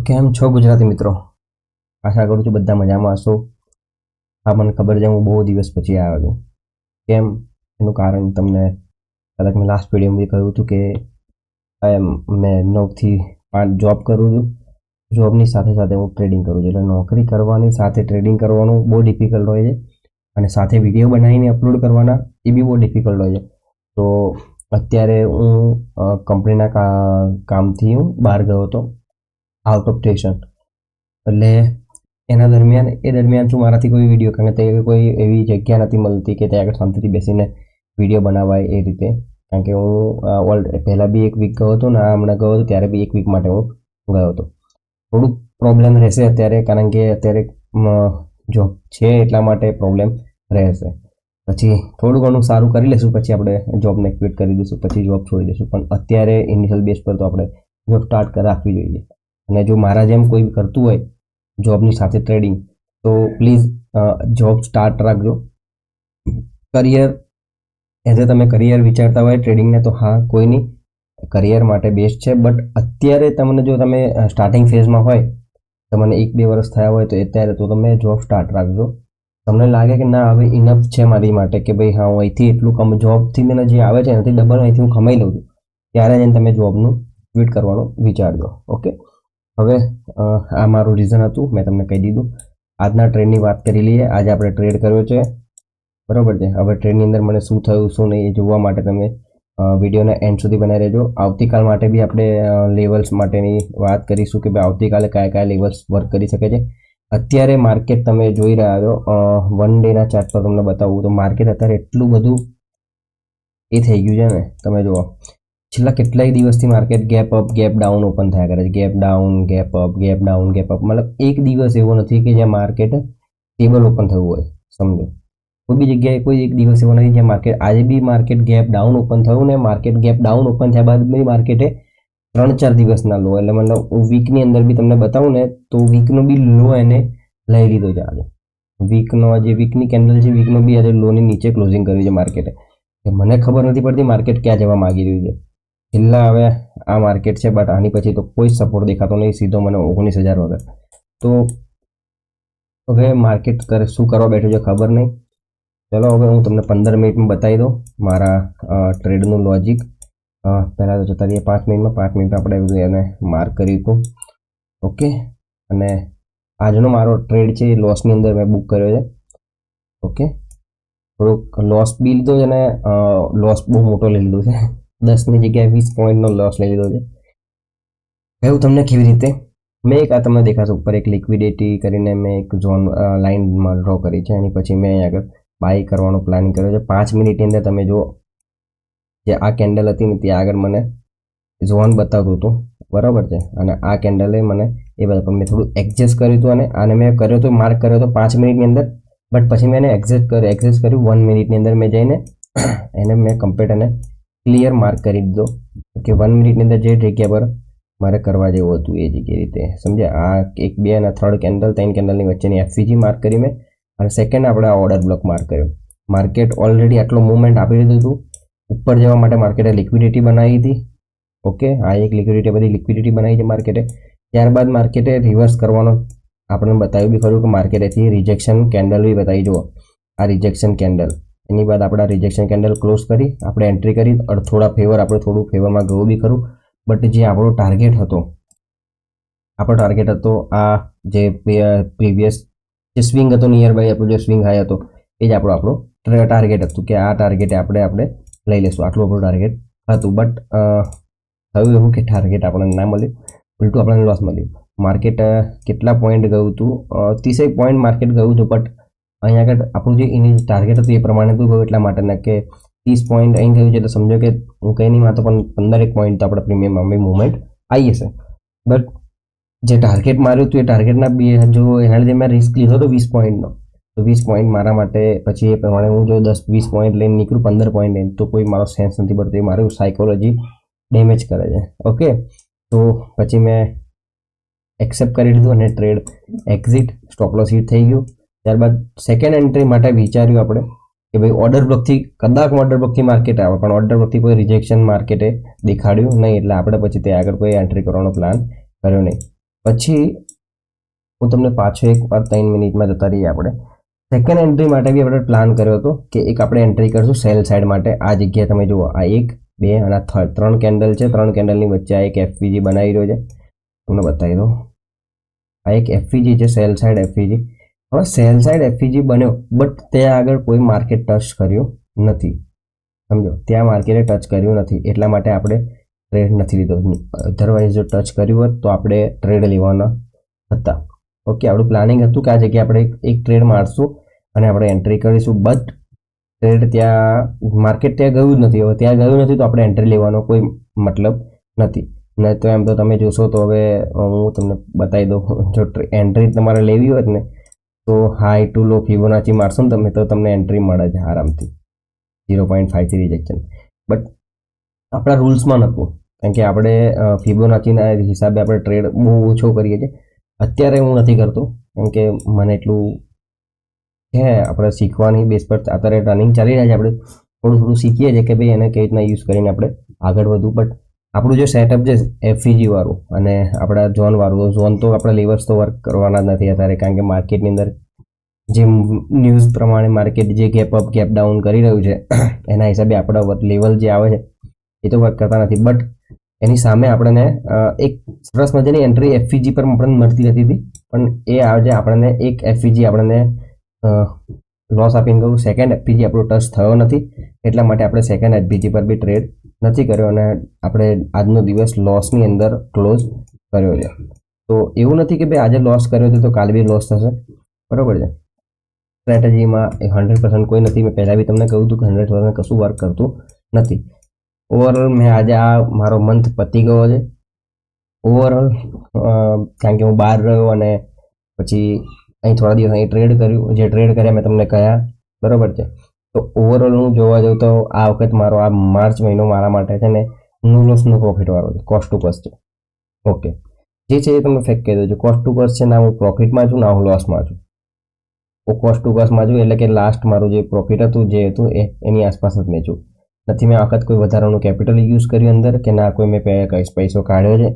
તો કેમ છો ગુજરાતી મિત્રો? આશા કરું છું બધા મજામાં હશો. હા, મને ખબર છે હું બહુ દિવસ પછી આવ્યો છું. કેમ? એનું કારણ તમને કદાચ મેં લાસ્ટ વિડીયોમાં કહ્યું હતું કે મેં 9 થી 5 જોબ કરું છું. જોબની સાથે સાથે હું ટ્રેડિંગ કરું છું. એટલે નોકરી કરવાની સાથે ટ્રેડિંગ કરવાનું બહુ ડિફિકલ્ટ હોય છે અને સાથે વિડીયો બનાવીને અપલોડ કરવાના એ બી બહુ ડિફિકલ્ટ હોય છે. તો અત્યારે હું કંપનીના કામથી હું બહાર ગયો હતો, આઉટ ઓફ સ્ટેશન. એટલે એના દરમિયાન શું મારાથી કોઈ વિડીયો, કારણ કે તે કોઈ એવી જગ્યા નથી મળતી કે ત્યાં આગળ શાંતિથી બેસીને વિડીયો બનાવાય એ રીતે. કારણ કે હું પહેલાં બી એક વીક ગયો હતો ને હમણાં ગયો હતો ત્યારે બી એક વીક માટે હું ગયો હતો. થોડુંક પ્રોબ્લેમ રહેશે અત્યારે, કારણ કે અત્યારે જોબ છે એટલા માટે પ્રોબ્લેમ રહેશે. પછી થોડું ઘણું સારું કરી લઈશું, પછી આપણે જોબને ક્વિટ કરી દઈશું, પછી જોબ છોડી દઈશું. પણ અત્યારે ઇનિશિયલ બેઝ પર તો આપણે જોબ સ્ટાર્ટ રાખવી જોઈએ. અને જો મારા જેમ કોઈ કરતું હોય જોબની સાથે ટ્રેડિંગ, તો પ્લીઝ જોબ સ્ટાર્ટ રાખજો. કરિયર એઝ એ તમે કરિયર વિચારતા હોય ટ્રેડિંગને, તો હા કોઈ નહીં, કરિયર માટે બેસ્ટ છે. બટ અત્યારે તમને જો તમે સ્ટાર્ટિંગ ફેઝમાં હોય, તમને 1-2 વર્ષ થયા હોય, તો અત્યારે તો તમે જોબ સ્ટાર્ટ રાખજો. તમને લાગે કે ના હવે ઇનફ છે મારી માટે, કે ભાઈ હા હું અહીંથી એટલું જોબથી મને જે આવે છે એનાથી ડબલ અહીંથી હું કમાઈ લઉં છું, ત્યારે જઈને તમે જોબનું ક્વિટ કરવાનું વિચારજો. ઓકે, હવે આ મારું રીઝન હતું, મેં તમને કહી દીધું. આજના ટ્રેડની વાત કરી લઈએ. આજે આપણે ટ્રેડ કર્યો છે, બરાબર છે. હવે ટ્રેડની અંદર મને શું થયું શું નહીં એ જોવા માટે તમે વિડીયોને એન્ડ સુધી બનાવી રહેજો. આવતીકાલ માટે બી આપણે લેવલ્સ માટેની વાત કરીશું કે ભાઈ આવતીકાલે કયા કયા લેવલ્સ વર્ક કરી શકે છે. અત્યારે માર્કેટ તમે જોઈ રહ્યા છો, 1 ડેના ચાર્ટ પર તમને બતાવું તો માર્કેટ અત્યારે એટલું બધું એ થઈ ગયું છે ને, તમે જુઓ છેલ્લા કેટલાય દિવસથી market gap up gap down open થયા કરે છે. Gap down gap up gap down gap up, મતલબ એક દિવસ એવો નથી કે જ્યાં માર્કેટ સ્ટેબલ ઓપન થયું હોય. સમજો, કોઈ બી જગ્યાએ કોઈ એક દિવસ એવો નથી જ્યાં માર્કેટ, આજે બી માર્કેટ ગેપ ડાઉન ઓપન થયું ને માર્કેટ ગેપ ડાઉન ઓપન થયા બાદ બી માર્કેટે 3-4 દિવસના લો, એટલે મતલબ વીકની અંદર બી તમને બતાવું ને તો વીકનો બી લો એને લઈ લીધો છે. આજે વીકનો જે વીકની કેન્ડલ છે, વીકનો બી આજે લોની નીચે ક્લોઝિંગ કર્યું છે માર્કેટે. મને ખબર નથી પડતી માર્કેટ ક્યાં જવા માંગી રહ્યું છે. છેલ્લા હવે આ માર્કેટ છે, બટ આની પછી તો કોઈ સપોર્ટ દેખાતો નહીં, સીધો મને 19,000 વગર. તો હવે માર્કેટ શું કરવા બેઠું છે ખબર નહીં. ચલો હવે હું તમને 15 મિનિટમાં બતાવી દઉં મારા ટ્રેડનું લોજિક. પહેલાં તો જતા રહીએ 5 મિનિટમાં. 5 મિનિટમાં આપણે એને માર્ક કર્યું હતું. ઓકે, અને આજનો મારો ટ્રેડ છે એ લોસની અંદર મેં બુક કર્યો છે. ઓકે, થોડુંક લોસ બી લીધો છે અને લોસ બહુ મોટો લઈ લીધો છે. 10ની જગ્યાએ 20 પોઈન્ટનો લોસ લઈ લીધો છે. એવું તમને કેવી રીતે? મેં એક આ તમને દેખાશે ઉપર એક લિક્વિડિટી કરીને મેં એક ઝોન લાઇનમાં ડ્રો કરી છે. એની પછી મેં અહીં આગળ બાય કરવાનો પ્લાનિંગ કર્યો છે. 5 મિનિટની અંદર તમે જો જે આ કેન્ડલ હતી ને ત્યાં આગળ મને ઝોન બતાવતું હતું, બરાબર છે. અને આ કેન્ડલે મને એ બધા પણ મેં થોડું એડજસ્ટ કર્યું હતું અને આને મેં કર્યો હતો, માર્ક કર્યો હતો 5 મિનિટની અંદર. બટ પછી મેં એને એડજસ્ટ કર્યું 1 મિનિટની અંદર. મેં જઈને એને મેં કમ્પ્લીટ અને ક્લિયર માર્ક કરી દીધો કે 1 મિનિટની અંદર જે જગ્યા પર મારે કરવા જેવું હતું એ જગ્યાએ રીતે સમજ્યા. આ 1 2 અને 3rd કેન્ડલ 3 કેન્ડલની વચ્ચેની એફવીજી માર્ક કરી મેં, અને સેકન્ડ આપણે આ ઓર્ડર બ્લોક માર્ક કર્યો. માર્કેટ ઓલરેડી આટલો મૂવમેન્ટ આપી દીધું હતું. ઉપર જવા માટે માર્કેટે લિક્વિડિટી બનાવી હતી. ઓકે, આ એક બધી લિક્વિડિટી બનાવી છે માર્કેટે. ત્યારબાદ માર્કેટે રિવર્સ કરવાનો આપણે બતાવ્યું બી ખરું કે માર્કેટેથી રિજેક્શન કેન્ડલ બી બતાવી. જુઓ આ રિજેક્શન કેન્ડલ, એની બાદ આપણે રિજેક્શન કેન્ડલ ક્લોઝ કરી આપણે એન્ટ્રી કરી. થોડા ફેવર આપણે થોડું ફેવરમાં ગયું બી ખરું. બટ જે આપણો ટાર્ગેટ હતો આ જે પ્રીવિયસ જે સ્વિંગ હતો નિયર બાય આપણો જે સ્વિંગ હાઈ હતો એ જ આપણો ટાર્ગેટ હતું કે આ ટાર્ગેટે આપણે લઈ લઈશું. આટલું આપણું ટાર્ગેટ હતું. બટ થયું એવું કે ટાર્ગેટ આપણને ના મળ્યું, ઉલટું આપણને લોસ મળ્યું. માર્કેટ કેટલા પોઈન્ટ ગયું હતું? 30 પોઈન્ટ માર્કેટ ગયું હતું. બટ અહીંયા આગળ આપણું જે એની ટાર્ગેટ હતું એ પ્રમાણે હતું ગયું. એટલા માટે કે 30 પોઈન્ટ અહીં થયું છે એટલે સમજો કે હું કંઈ નહીં માતો પણ 15 પોઈન્ટ તો આપણા પ્રીમિયમમાં મૂવમેન્ટ આવી હશે. બટ જે ટાર્ગેટ માર્યું હતું એ ટાર્ગેટના જો એના લીધે મેં રિસ્ક લીધો હતો 20 પોઈન્ટનો, તો 20 પોઈન્ટ મારા માટે પછી એ પ્રમાણે હું જો 10-20 પોઈન્ટ લઈને નીકળું 15 પોઈન્ટ લઈને, તો કોઈ મારો સેન્સ નથી પડતો. એ મારું સાયકોલોજી ડેમેજ કરે છે. ઓકે, તો પછી મેં એક્સેપ્ટ કરી લીધું અને trade exit stop loss hit થઈ ગયું. ત્યારબાદ સેકન્ડ એન્ટ્રી માટે વિચાર્યું આપણે કે ભાઈ ઓર્ડર બ્લોકથી કદાચ ઓર્ડર બ્લોકથી માર્કેટ આવે, પણ ઓર્ડર બ્લોકથી કોઈ રિજેક્શન માર્કેટે દેખાડ્યું નહીં, એટલે આપણે પછી તે આગળ કોઈ એન્ટ્રી કરવાનો પ્લાન કર્યો નહીં. પછી હું તમને પાછો એક વાર 3 મિનિટમાં જતા રહીએ આપણે સેકન્ડ એન્ટ્રી માટે બી આપણે પ્લાન કર્યો હતો કે એક આપણે એન્ટ્રી કરશું સેલ સાઇડ માટે. આ જગ્યાએ તમે જુઓ, આ 1 2 અને 3 કેન્ડલ છે. 3 કેન્ડલની વચ્ચે આ એક એફવીજી બનાવી રહ્યો છે. તમને બતાવી દો, આ એક એફવીજી છે, સેલ સાઇડ એફવીજી. હવે સેલ સાઇડ એફવીજી બન્યો, બટ ત્યાં આગળ કોઈ માર્કેટ ટચ કર્યું નથી. સમજો, ત્યાં માર્કેટે ટચ કર્યું નથી, એટલા માટે આપણે ટ્રેડ નથી લીધો. અધરવાઇઝ જો ટચ કર્યું હોત તો આપણે ટ્રેડ લેવાના હતા. ઓકે, આપણું પ્લાનિંગ હતું કે આ જગ્યાએ આપણે એક ટ્રેડ મારશું અને આપણે એન્ટ્રી કરીશું, બટ ટ્રેડ ત્યાં માર્કેટ ત્યાં ગયું જ નથી. હવે ત્યાં ગયું નથી તો આપણે એન્ટ્રી લેવાનો કોઈ મતલબ નથી. નહીં તો એમ તો તમે જોશો તો હવે હું તમને બતાવી દઉં, જો એન્ટ્રી તમારે લેવી હોય ને તો હાઈ ટુ લો ફિબોનાચી મારશો ને તમે તો તમને એન્ટ્રી મળે છે આરામથી 0.53 રિજેક્શન. બટ આપણા રૂલ્સમાં નહોતું, કારણ કે આપણે ફિબોનાચીના હિસાબે આપણે ટ્રેડ બહુ ઓછો કરીએ છીએ. અત્યારે હું નથી કરતો, કેમ કે મને એટલું છે આપણે શીખવાની બેસ પર અત્યારે રનિંગ ચાલી રહ્યા છે. આપણે થોડું થોડું શીખીએ છીએ કે ભાઈ એને કઈ રીતના યુઝ કરીને આપણે આગળ વધવું. બટ આપણું જે સેટઅપ છે એફઈજી વાળું અને આપણા ઝોન વાળું, ઝોન તો આપણે લેવર્સ તો વર્ક કરવાના જ નથી અત્યારે, કારણ કે માર્કેટની અંદર જે ન્યૂઝ પ્રમાણે માર્કેટ જે ગેપ અપ ગેપ ડાઉન કરી રહ્યું છે એના હિસાબે આપણા લેવલ જે આવે છે એ તો વર્ક કરતા નથી. બટ એની સામે આપણને એક સરસ મજાની એન્ટ્રી એફઈજી પર આપણને મળતી રહેતી હતી, પણ એ આજે આપણને એક એફઈજી આપણને લોસ આપીને ગયું. સેકન્ડ એફઈજી આપણો ટચ થયો નથી, એટલા માટે આપણે સેકન્ડ એફઈજી પર બી ટ્રેડ નથી કર્યો અને આપણે આજનો દિવસ લોસની અંદર ક્લોઝ કર્યો છે. તો એવું નથી કે ભાઈ આજે લોસ કર્યો છે તો કાલે બી લોસ થશે, બરોબર છે. સ્ટ્રેટેજીમાં 100% કોઈ નથી. મેં પહેલાં બી તમને કહ્યું હતું કે 100% કશું વર્ક કરતું નથી. ઓવરઓલ મેં આજે આ મારો મંથ પતી ગયો છે ઓવરઓલ, કારણ કે હું બહાર રહ્યો અને પછી અહીં થોડા દિવસ અહીં ટ્રેડ કર્યું. જે ટ્રેડ કર્યા મેં તમને કહ્યા, બરોબર છે. તો ઓવરઓલ હું જોવા જાઉં તો આ વખત મારો આ માર્ચ મહિનો મારા માટે છે ને નો લોસનો પ્રોફિટ વાળો છે, કોસ્ટ ટુ કોસ્ટ છે. ઓકે, જે છે એ તમને ફેક કહી દઉં છું. કોસ્ટ ટુ કોસ્ટ છે, ના હું પ્રોફિટમાં છું ના હું લોસમાં છું. હું કોસ્ટ ટુ કોસ્ટમાં છું એટલે કે લાસ્ટ મારું જે પ્રોફિટ હતું જે હતું એની આસપાસ જ મેં છું. નથી મેં વખત કોઈ વધારાનું કેપિટલ યુઝ કર્યું અંદર, કે ના કોઈ મેં કઈ પૈસો કાઢ્યો છે,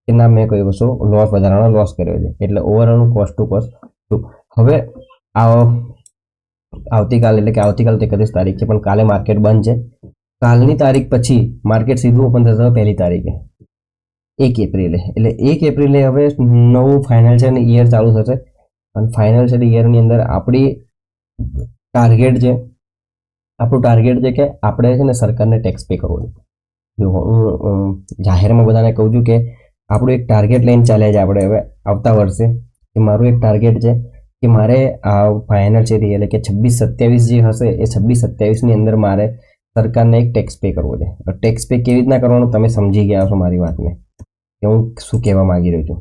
કે ના મેં કોઈ વસ્તુ વધારાનો લોસ કર્યો છે. એટલે ઓવરઓલ હું કોસ્ટ ટુ કોસ્ટ છું. હવે આવતીકાલ એટલે કે આવતીકાલ 31 તારીખ છે, પણ કાલે માર્કેટ બંધ છે. કાલની તારીખ પછી માર્કેટ સીધું ઓપન થશે 1 તારીખે 1 એપ્રિલે. એટલે 1 એપ્રિલે હવે નવું ફાઇનાન્શિયલ યર ચાલુ થશે અને ફાઇનાન્શિયલ યરની અંદર આપણી ટાર્ગેટ છે, આપણું ટાર્ગેટ છે કે આપણે છે ને સરકારને ટેક્સ પે કરવો છે. જો હું જાહેરમાં બધાને કહું છું કે આપણું એક ટાર્ગેટ લઈને ચાલ્યા છે આપણે હવે આવતા વર્ષે, કે મારું એક ટાર્ગેટ છે કે મારે આ ફાઇનાન્શિયલ એટલે કે 26-27 જે હશે એ 26-27ની અંદર મારે સરકારને એક ટેક્સ પે કરવો છે. ટેક્સ પે કેવી રીતના કરવાનો તમે સમજી ગયા છો મારી વાતને, કે હું શું કહેવા માંગી રહ્યો છું,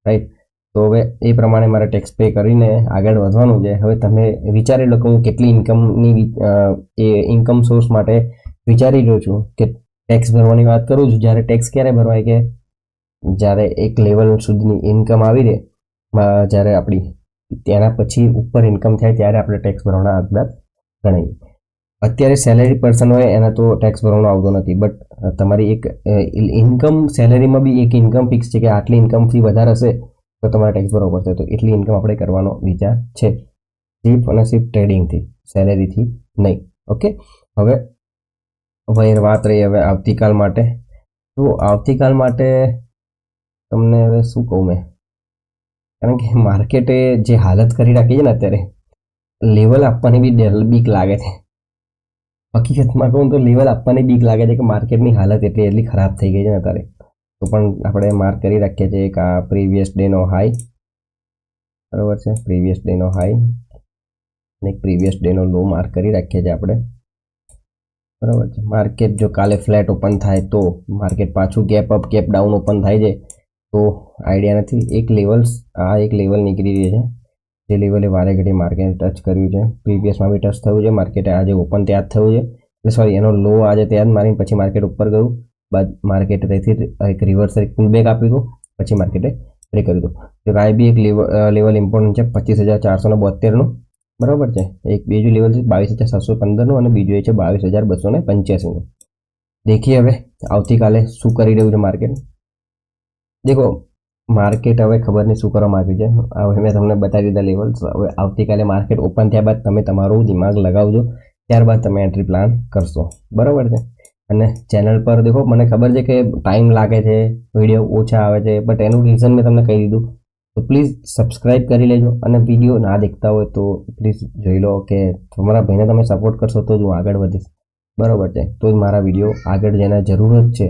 રાઈટ? તો હવે એ પ્રમાણે મારે ટેક્સ પે કરીને આગળ વધવાનું છે. હવે તમે વિચારી લો કે હું કેટલી ઇન્કમ સોર્સ માટે વિચારી રહ્યો છું કે ટેક્સ ભરવાની વાત કરું છું. જ્યારે ટેક્સ ક્યારે ભરવાય કે જ્યારે એક લેવલ સુધીની ઇન્કમ આવી રહે, જ્યારે આપણી તેના પછી ઉપર ઇન્કમ થાય ત્યારે આપણે ટેક્સ ભરવાના અંદાજ ગણાય. અત્યારે સેલેરી પર્સન હોય એના તો ટેક્સ ભરવાનો આવતો નથી, બટ તમારી એક ઇન્કમ સેલેરીમાં બી એક ઇન્કમ ફિક્સ છે કે આટલી ઇન્કમથી વધારે હશે તો તમારે ટેક્સ ભરવો પડશે. તો એટલી ઇન્કમ આપણે કરવાનો વિચાર છે, સિર્ફ અને સિર્ફ ટ્રેડિંગથી, સેલેરીથી નહીં. ઓકે, હવે વાત રહી હવે આવતીકાલ માટે. તો આવતીકાલ માટે તમને હવે શું કહું મેં, કારણ કે માર્કેટે જે હાલત કરી રાખી છે ને અત્યારે, લેવલ આપવાની બી બીક લાગે છે. હકીકતમાં કહું તો લેવલ આપવાની બીક લાગે છે કે માર્કેટની હાલત એટલી ખરાબ થઈ ગઈ છે ને અત્યારે. તો પણ આપણે માર્ક કરી રાખીએ છીએ કે આ પ્રીવિયસ ડેનો હાઈ, બરાબર છે, પ્રીવિયસ ડેનો હાઈ અને પ્રીવિયસ ડેનો લો માર્ક કરી રાખીએ છીએ આપણે, બરાબર છે. માર્કેટ જો કાલે ફ્લેટ ઓપન થાય તો માર્કેટ પાછું gap up gap down open થાય છે તો આઈડિયા નથી. એક લેવલ નીકળી રહી છે, જે લેવલે વારે ઘડી માર્કેટ ટચ કર્યું છે. પ્રીવિયસમાં બી ટચ થયું છે, માર્કેટે આજે ઓપન ત્યાં જ થયું છે, એટલે સોરી એનો લો આજે ત્યાં જ મારીને પછી માર્કેટ ઉપર ગયું. બાદ માર્કેટે ત્યાંથી એક રિવર્સ એક પુલબેક આપ્યું હતું, પછી માર્કેટે બ્રેક કર્યું હતું. તો આ બી એક લેવલ ઇમ્પોર્ટન્ટ છે 25,472નું, બરાબર છે. એક બીજું લેવલ છે 22,715નું અને બીજું એ છે 22,285નું. દેખીએ હવે આવતીકાલે શું કરી રહ્યું છે માર્કેટ. દેખો માર્કેટ હવે ખબર નહીં શું કરવા માંગ્યું છે. હવે મેં તમને બતાવી દીધા લેવલ્સ. હવે આવતીકાલે માર્કેટ ઓપન થયા બાદ તમે તમારું દિમાગ લગાવજો, ત્યારબાદ તમે એન્ટ્રી પ્લાન કરશો. બરાબર છે. અને ચેનલ પર દેખો, મને ખબર છે કે ટાઈમ લાગે છે, વિડીયો ઓછા આવે છે, બટ એનું રીઝન મેં તમને કહી દીધું. તો પ્લીઝ સબસ્ક્રાઇબ કરી લેજો, અને વિડીયો ના દેખતા હોય તો પ્લીઝ જોઈ લો કે તમારા ભાઈને તમે સપોર્ટ કરશો તો જ હું આગળ વધીશ. બરાબર છે. તો જ મારા વિડીયો આગળ જેને જરૂરત છે,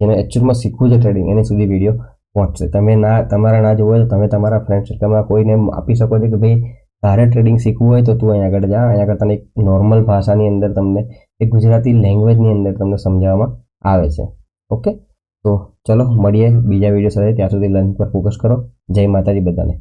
જેને એકચ્યુઅલમાં શીખવું છે ટ્રેડિંગ, એની સુધી વિડીયો પહોંચશે. તમે તમારા ના જોવો તો તમે તમારા ફ્રેન્ડ સર્કલમાં કોઈને આપી શકો છો કે ભાઈ તારે ટ્રેડિંગ શીખવું હોય તો તું અહીં આગળ જા. અહીંયા આગળ તને એક નોર્મલ ભાષાની અંદર તમને એક ગુજરાતી લેંગ્વેજની અંદર તમને સમજાવવામાં આવે છે. ઓકે, તો ચલો મળીએ બીજા વિડીયો સાથે. ત્યાં સુધી લર્ન પર ફોકસ કરો. જય માતાજી બધાને.